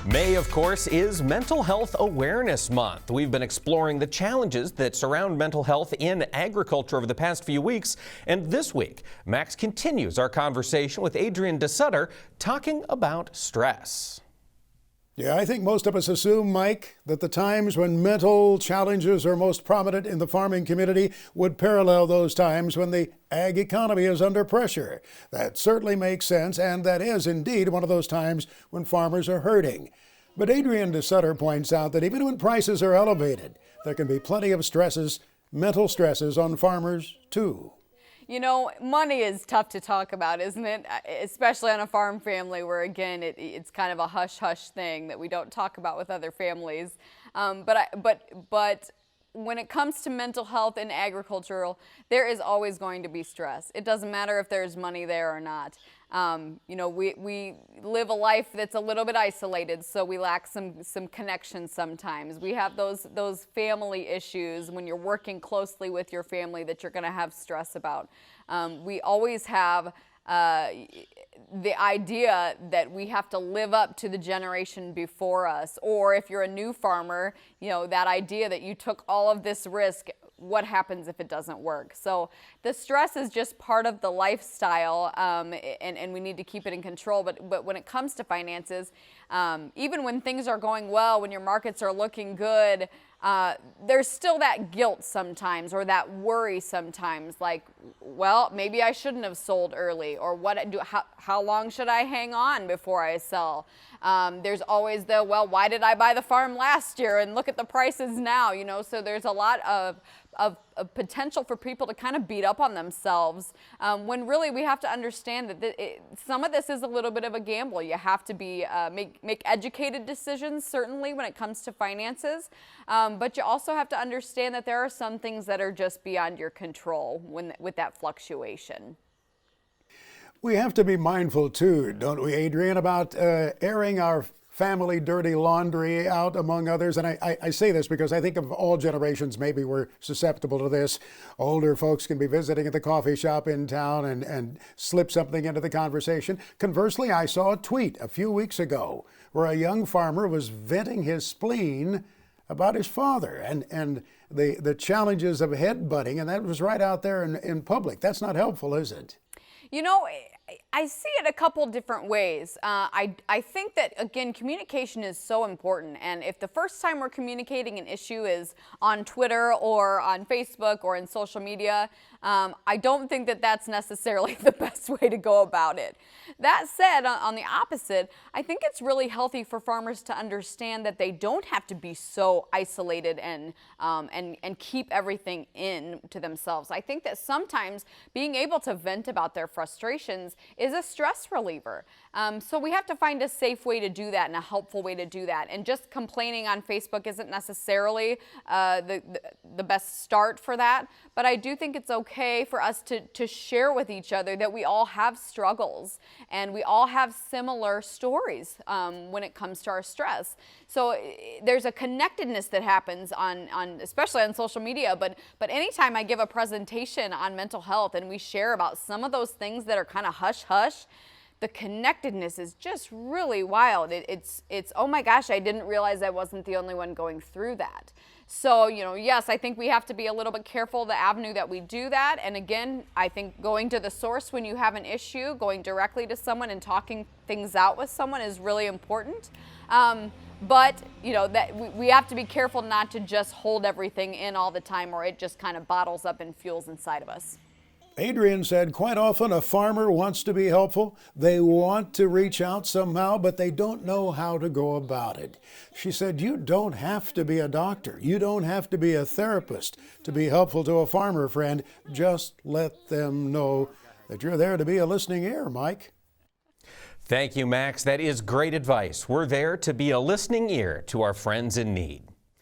May, of course, is Mental Health Awareness Month. We've been exploring the challenges that surround mental health in agriculture over the past few weeks. And this week, Max continues our conversation with Adrienne Desutter talking about stress. Yeah, I think most of us assume, Mike, that the times when mental challenges are most prominent in the farming community would parallel those times when the ag economy is under pressure. That certainly makes sense, and that is indeed one of those times when farmers are hurting. But Adrienne Desutter points out that even when prices are elevated, there can be plenty of stresses, mental stresses on farmers too. You know, money is tough to talk about, isn't it? Especially on a farm family where, again, it's kind of a hush-hush thing that we don't talk about with other families. But when it comes to mental health and agricultural, there is always going to be stress. It doesn't matter if there's money there or not. You know, we live a life that's a little bit isolated, so we lack some connection sometimes. We have those family issues when you're working closely with your family that you're going to have stress about. We always have the idea that we have to live up to the generation before us, or if you're a new farmer, you know, that idea that you took all of this risk. What happens if it doesn't work? So the stress is just part of the lifestyle, and we need to keep it in control. But when it comes to finances, even when things are going well, when your markets are looking good, there's still that guilt sometimes, or that worry sometimes, like, well, maybe I shouldn't have sold early, or how long should I hang on before I sell? There's always well, why did I buy the farm last year and look at the prices now, you know? So there's a lot of potential for people to kind of beat up on themselves, when really we have to understand that some of this is a little bit of a gamble. You have to be make educated decisions, certainly when it comes to finances, but you also have to understand that there are some things that are just beyond your control with that fluctuation. We have to be mindful too, don't we, Adrienne, about airing our family dirty laundry out among others. And I say this because I think of all generations, maybe we're susceptible to this. Older folks can be visiting at the coffee shop in town and slip something into the conversation. Conversely, I saw a tweet a few weeks ago where a young farmer was venting his spleen about his father and the challenges of headbutting, and that was right out there in public. That's not helpful, is it? You know, I see it a couple different ways. I think that, again, communication is so important. And if the first time we're communicating an issue is on Twitter or on Facebook or in social media, I don't think that that's necessarily the best way to go about it. That said, on the opposite, I think it's really healthy for farmers to understand that they don't have to be so isolated and keep everything in to themselves. I think that sometimes being able to vent about their frustrations is a stress reliever. So we have to find a safe way to do that and a helpful way to do that. And just complaining on Facebook isn't necessarily the best start for that. But I do think it's okay for us to share with each other that we all have struggles and we all have similar stories when it comes to our stress. So there's a connectedness that happens on especially on social media, but anytime I give a presentation on mental health and we share about some of those things that are kind of hush-hush, the connectedness is just really wild. It's oh my gosh, I didn't realize I wasn't the only one going through that. So, you know, yes, I think we have to be a little bit careful the avenue that we do that. And again, I think going to the source when you have an issue, going directly to someone and talking things out with someone is really important. But, you know, that we have to be careful not to just hold everything in all the time, or it just kind of bottles up and fuels inside of us. Adrienne said quite often a farmer wants to be helpful. They want to reach out somehow, but they don't know how to go about it. She said, you don't have to be a doctor. You don't have to be a therapist to be helpful to a farmer friend. Just let them know that you're there to be a listening ear, Mike. Thank you, Max. That is great advice. We're there to be a listening ear to our friends in need.